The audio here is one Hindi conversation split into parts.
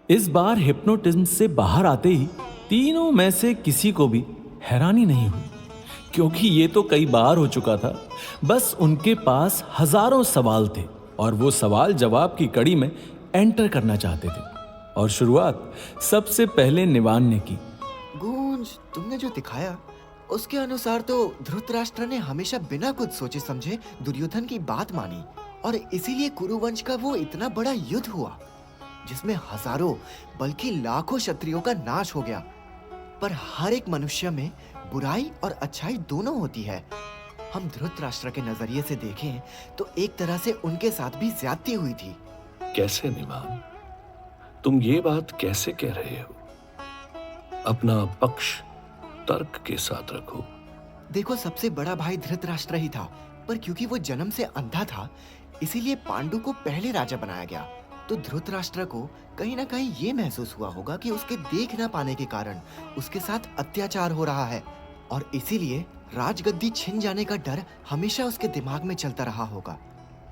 इस बार हिप्नोटिज्म से बाहर आते ही तीनों में से किसी को भी हैरानी नहीं हुई, क्योंकि ये तो कई बार हो चुका था। बस उनके पास हजारों सवाल थे और वो सवाल जवाब की कड़ी में एंटर करना चाहते थे। और शुरुआत सबसे पहले निवान ने की। गूंज, तुमने जो दिखाया उसके अनुसार तो धृतराष्ट्र ने हमेशा बिना कुछ सोचे समझे दुर्योधन की बात मानी और इसीलिए कुरुवंश का वो इतना बड़ा युद्ध हुआ जिसमें हजारों बल्कि लाखों क्षत्रियों का नाश हो गया। पर हर एक मनुष्य में बुराई और अच्छाई दोनों होती है। हम धृतराष्ट्र के नजरिए से देखें तो एक तरह से उनके साथ भी ज्यादती हुई थी। कैसे निवान, तुम ये बात कैसे कह रहे हो? अपना पक्ष तर्क के साथ रखो। देखो, सबसे बड़ा भाई धृतराष्ट्र ही था, पर क्योंकि वो जन्म से अंधा था इसीलिए पांडु को पहले राजा बनाया गया। तो धृतराष्ट्र को कहीं ना कहीं ये महसूस हुआ होगा कि उसके देख ना पाने के कारण उसके साथ अत्याचार हो रहा है और इसीलिए राजगद्दी छिन जाने का डर हमेशा उसके दिमाग में चलता रहा होगा।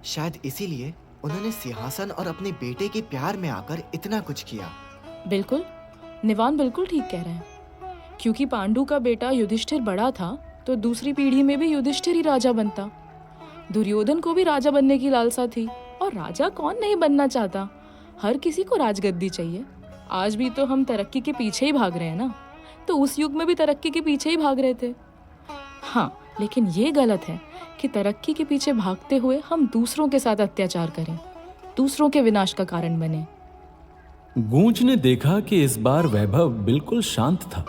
शायद इसीलिए उन्होंने सिंहासन और अपने बेटे के प्यार में आकर इतना कुछ किया। बिल्कुल, निवान बिल्कुल ठीक कह रहे हैं। क्योंकि पांडु का बेटा युधिष्ठिर बड़ा था तो दूसरी पीढ़ी में भी युधिष्ठिर ही राजा बनता। दुर्योधन को भी राजा बनने की लालसा थी और राजा कौन नहीं बनना चाहता। हर किसी को राजगद्दी चाहिए। आज भी तो हम तरक्की के पीछे ही भाग रहे हैं ना, तो उस युग में भी तरक्की के पीछे ही भाग रहे थे। हाँ, लेकिन ये गलत है कि तरक्की के पीछे भागते हुए हम दूसरों के साथ अत्याचार करें, दूसरों के विनाश का कारण बने। गूंज ने देखा कि इस बार वैभव बिल्कुल शांत था।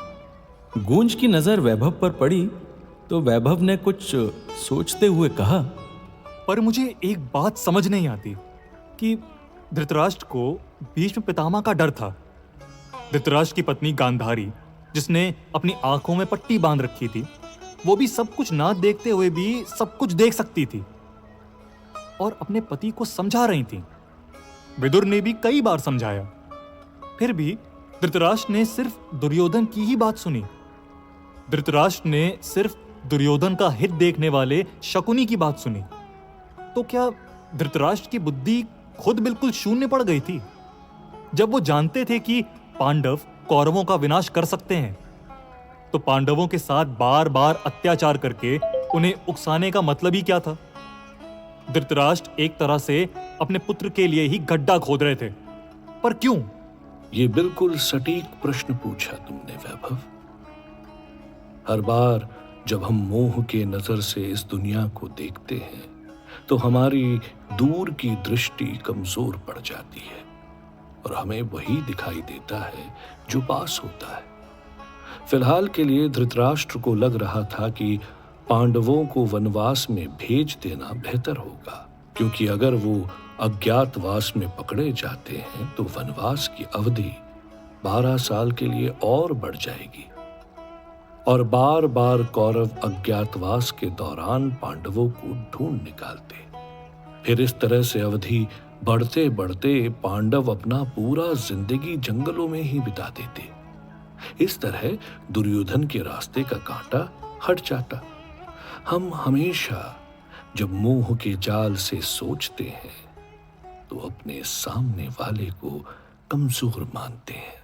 गूंज की नजर वैभव पर पड़ी तो वैभव ने कुछ सोचते हुए कहा, पर मुझे एक बात समझ नहीं आती कि धृतराष्ट्र को भीष्म पितामह का डर था। धृतराष्ट्र की पत्नी गांधारी, जिसने अपनी आंखों में पट्टी बांध रखी थी, वो भी सब कुछ ना देखते हुए भी सब कुछ देख सकती थी और अपने पति को समझा रही थी। विदुर ने भी कई बार समझाया, फिर भी धृतराष्ट्र ने सिर्फ दुर्योधन की ही बात सुनी। धृतराष्ट्र ने सिर्फ दुर्योधन का हित देखने वाले शकुनी की बात सुनी। तो क्या धृतराष्ट्र की बुद्धि खुद बिल्कुल शून्य पड़ गई थी? जब वो जानते थे कि पांडव कौरवों का विनाश कर सकते हैं, तो पांडवों के साथ बार बार अत्याचार करके उन्हें उकसाने का मतलब ही क्या था? धृतराष्ट्र एक तरह से अपने पुत्र के लिए ही गड्ढा खोद रहे थे, पर क्यों? ये बिल्कुल सटीक प्रश्न पूछा तुमने वैभव। हर बार जब हम मोह के नजर से इस दुनिया को देखते हैं तो हमारी दूर की दृष्टि कमजोर पड़ जाती है और हमें वही दिखाई देता है जो पास होता है। फिलहाल के लिए धृतराष्ट्र को लग रहा था कि पांडवों को वनवास में भेज देना बेहतर होगा, क्योंकि अगर वो अज्ञातवास में पकड़े जाते हैं तो वनवास की अवधि 12 साल के लिए और बढ़ जाएगी और बार बार कौरव अज्ञातवास के दौरान पांडवों को ढूंढ निकालते। फिर इस तरह से अवधि बढ़ते बढ़ते पांडव अपना पूरा जिंदगी जंगलों में ही बिता देते। इस तरह दुर्योधन के रास्ते का कांटा हट जाता। हम हमेशा जब मोह के जाल से सोचते हैं तो अपने सामने वाले को कमजोर मानते हैं।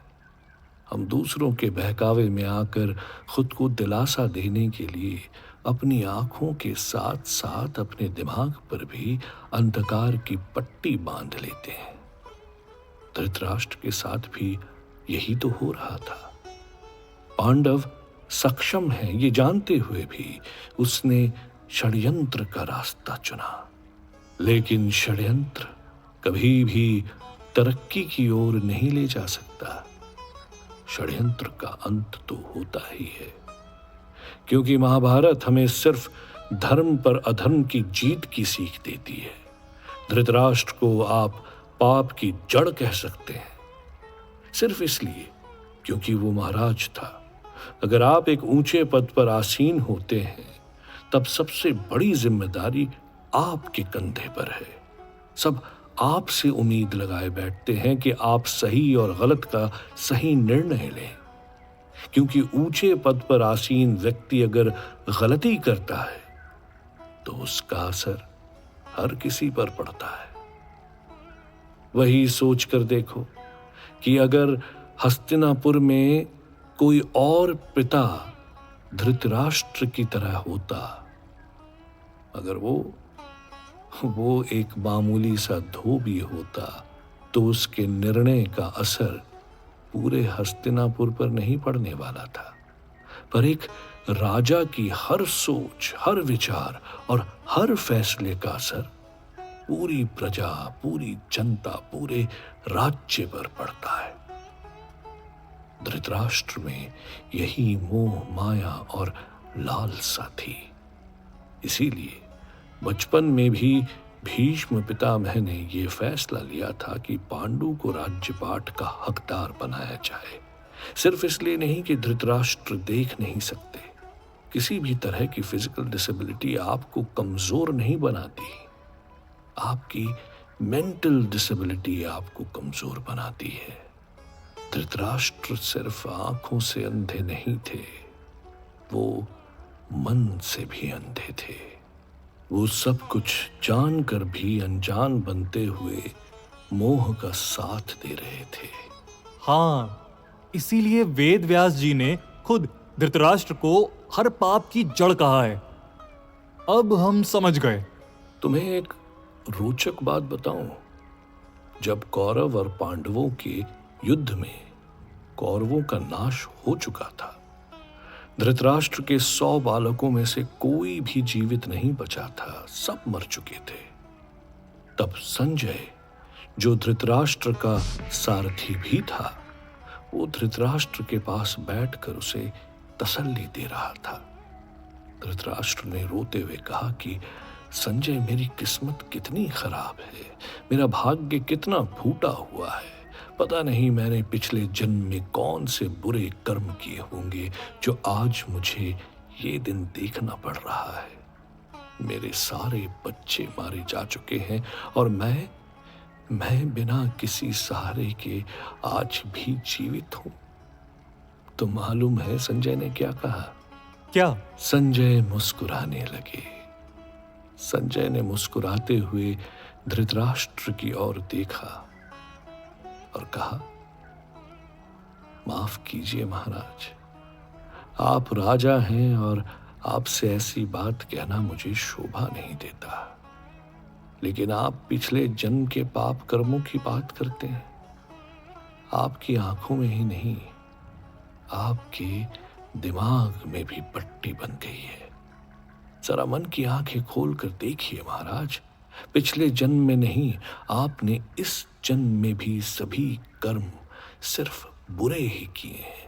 हम दूसरों के बहकावे में आकर खुद को दिलासा देने के लिए अपनी आंखों के साथ साथ अपने दिमाग पर भी अंधकार की पट्टी बांध लेते हैं। धृतराष्ट्र के साथ भी यही तो हो रहा था। पांडव सक्षम है ये जानते हुए भी उसने षड्यंत्र का रास्ता चुना, लेकिन षड्यंत्र कभी भी तरक्की की ओर नहीं ले जा सकता। षड्यंत्र का अंत तो होता ही है, क्योंकि महाभारत हमें सिर्फ धर्म पर अधर्म की जीत की सीख देती है। धृतराष्ट्र को आप पाप की जड़ कह सकते हैं, सिर्फ इसलिए क्योंकि वो महाराज था। अगर आप एक ऊंचे पद पर आसीन होते हैं तब सबसे बड़ी जिम्मेदारी आपके कंधे पर है। सब आपसे उम्मीद लगाए बैठते हैं कि आप सही और गलत का सही निर्णय लें, क्योंकि ऊंचे पद पर आसीन व्यक्ति अगर गलती करता है तो उसका असर हर किसी पर पड़ता है। वही सोच कर देखो कि अगर हस्तिनापुर में कोई और पिता धृतराष्ट्र की तरह होता, अगर वो एक मामूली सा धोबी होता, तो उसके निर्णय का असर पूरे हस्तिनापुर पर नहीं पड़ने वाला था। पर एक राजा की हर सोच, हर विचार और हर फैसले का असर पूरी प्रजा, पूरी जनता, पूरे राज्य पर पड़ता है। धृतराष्ट्र में यही मोह, माया और लालसा थी। इसीलिए बचपन में भी भीष्म पितामह ने यह फैसला लिया था कि पांडु को राज्यपाठ का हकदार बनाया जाए। सिर्फ इसलिए नहीं कि धृतराष्ट्र देख नहीं सकते। किसी भी तरह की फिजिकल डिसेबिलिटी आपको कमजोर नहीं बनाती, आपकी मेंटल डिसेबिलिटी आपको कमजोर बनाती है। धृतराष्ट्र सिर्फ आंखों से अंधे नहीं थे, वो मन से भी अंधे थे। वो सब कुछ जानकर भी अनजान बनते हुए मोह का साथ दे रहे थे। हाँ, इसीलिए वेद व्यास जी ने खुद धृतराष्ट्र को हर पाप की जड़ कहा है। अब हम समझ गए। तुम्हें एक रोचक बात बताऊं। जब कौरव और पांडवों के युद्ध में कौरवों का नाश हो चुका था, धृतराष्ट्र के 100 बालकों में से कोई भी जीवित नहीं बचा था, सब मर चुके थे। तब संजय, जो धृतराष्ट्र का सारथी भी था, वो धृतराष्ट्र के पास बैठकर उसे तसल्ली दे रहा था। धृतराष्ट्र ने रोते हुए कहा कि संजय, मेरी किस्मत कितनी खराब है, मेरा भाग्य कितना फूटा हुआ है। पता नहीं मैंने पिछले जन्म में कौन से बुरे कर्म किए होंगे जो आज मुझे ये दिन देखना पड़ रहा है। मेरे सारे बच्चे मारे जा चुके हैं और मैं बिना किसी सहारे के आज भी जीवित हूं। तो मालूम है संजय ने क्या कहा? क्या? संजय मुस्कुराने लगे। संजय ने मुस्कुराते हुए धृतराष्ट्र की ओर देखा और कहा, माफ कीजिए महाराज, आप राजा हैं और आपसे ऐसी बात कहना मुझे शोभा नहीं देता, लेकिन आप पिछले जन्म के पाप कर्मों की बात करते हैं। आपकी आंखों में ही नहीं, आपके दिमाग में भी पट्टी बन गई है। जरा मन की आंखें खोलकर देखिए महाराज, पिछले जन्म में नहीं, आपने इस जन्म में भी सभी कर्म सिर्फ बुरे ही किए हैं।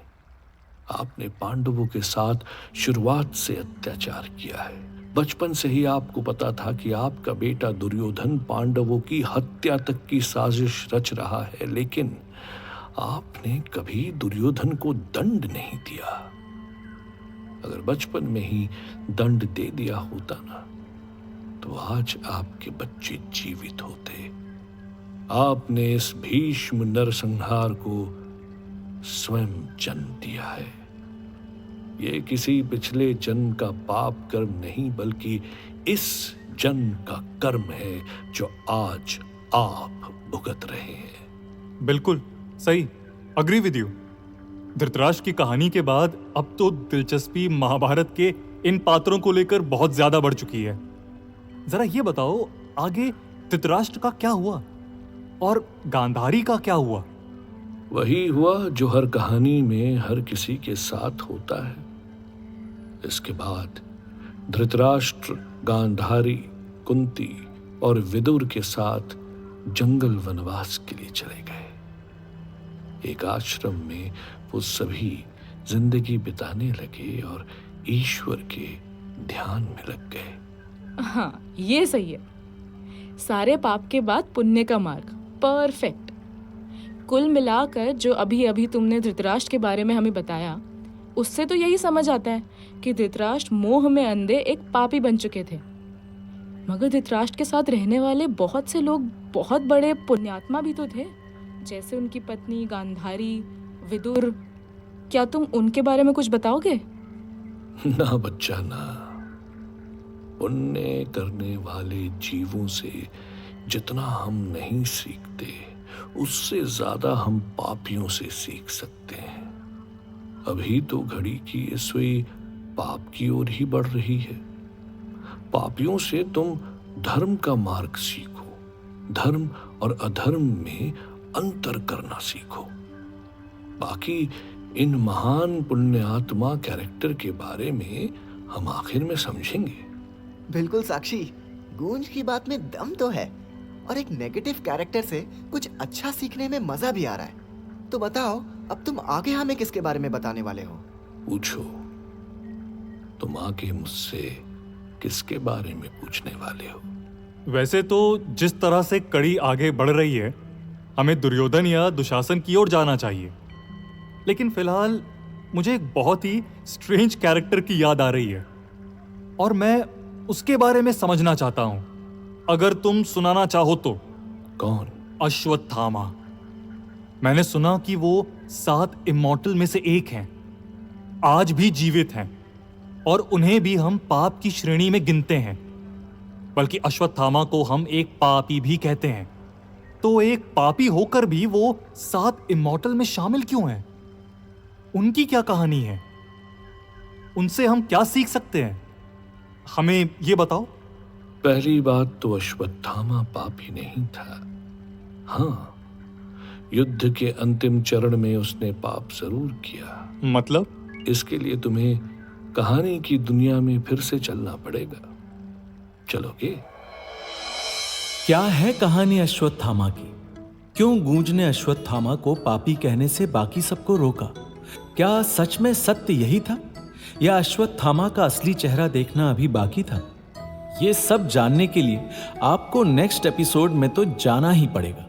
आपने पांडवों के साथ शुरुआत से अत्याचार किया है। बचपन से ही आपको पता था कि आपका बेटा दुर्योधन पांडवों की हत्या तक की साजिश रच रहा है, लेकिन आपने कभी दुर्योधन को दंड नहीं दिया। अगर बचपन में ही दंड दे दिया होता ना, तो आज आपके बच्चे जीवित होते। आपने इस भीष्म नरसंहार को स्वयं जन्म दिया है। ये किसी पिछले जन्म का पाप कर्म नहीं, बल्कि इस जन्म का कर्म है जो आज आप भुगत रहे हैं। बिल्कुल सही, अग्री विद यू। धृतराष्ट्र की कहानी के बाद अब तो दिलचस्पी महाभारत के इन पात्रों को लेकर बहुत ज्यादा बढ़ चुकी है। जरा ये बताओ, आगे धृतराष्ट्र का क्या हुआ और गांधारी का क्या हुआ? वही हुआ जो हर कहानी में हर किसी के साथ होता है। इसके बाद धृतराष्ट्र गांधारी, कुंती और विदुर के साथ जंगल वनवास के लिए चले गए। एक आश्रम में वो सभी जिंदगी बिताने लगे और ईश्वर के ध्यान में लग गए। हाँ, ये सही है। सारे पाप के बाद पुण्य का मार्ग, परफेक्ट। कुल मिलाकर जो अभी अभी तुमने धृतराष्ट्र के बारे में हमें बताया, उससे तो यही समझ आता है कि धृतराष्ट्र मोह में अंधे एक पापी बन चुके थे। मगर धृतराष्ट्र के साथ रहने वाले बहुत से लोग बहुत बड़े पुण्यात्मा भी तो थे, जैसे उनकी पत्नी गांधारी, विदुर। क्या तुम उनके बारे में कुछ बताओगे? ना बच्चा ना। पुण्य करने वाले जीवों से जितना हम नहीं सीखते, उससे ज्यादा हम पापियों से सीख सकते हैं। अभी तो घड़ी की ये सुई पाप की ओर ही बढ़ रही है। पापियों से तुम धर्म का मार्ग सीखो, धर्म और अधर्म में अंतर करना सीखो। बाकी इन महान पुण्यात्मा कैरेक्टर के बारे में हम आखिर में समझेंगे। बिल्कुल साक्षी, गूंज की बात में दम तो है और एक नेगेटिव कैरेक्टर से कुछ अच्छा सीखने में मजा भी आ रहा है। तो बताओ, अब तुम आगे हमें किसके बारे में बताने वाले हो? पूछो, तुम आगे मुझसे किसके बारे में पूछने वाले हो? वैसे तो जिस तरह से कड़ी आगे बढ़ रही है, हमें दुर्योधन या दुशासन की ओर जाना चाहिए। लेकिन फिलहाल मुझे एक बहुत ही स्ट्रेंज कैरेक्टर की याद आ रही है और मैं उसके बारे में समझना चाहता हूं, अगर तुम सुनाना चाहो तो। कौन? अश्वत्थामा। मैंने सुना कि वो 7 इमॉर्टल में से एक हैं, आज भी जीवित हैं और उन्हें भी हम पाप की श्रेणी में गिनते हैं। बल्कि अश्वत्थामा को हम एक पापी भी कहते हैं। तो एक पापी होकर भी वो 7 इमॉर्टल में शामिल क्यों हैं? उनकी क्या कहानी है? उनसे हम क्या सीख सकते हैं? हमें ये बताओ। पहली बात तो अश्वत्थामा पापी नहीं था। हाँ, युद्ध के अंतिम चरण में उसने पाप जरूर किया। मतलब? इसके लिए तुम्हें कहानी की दुनिया में फिर से चलना पड़ेगा। चलोगे? क्या है कहानी अश्वत्थामा की? क्यों गूंज ने अश्वत्थामा को पापी कहने से बाकी सबको रोका? क्या सच में सत्य यही था या अश्वत्थामा का असली चेहरा देखना अभी बाकी था? ये सब जानने के लिए आपको नेक्स्ट एपिसोड में तो जाना ही पड़ेगा।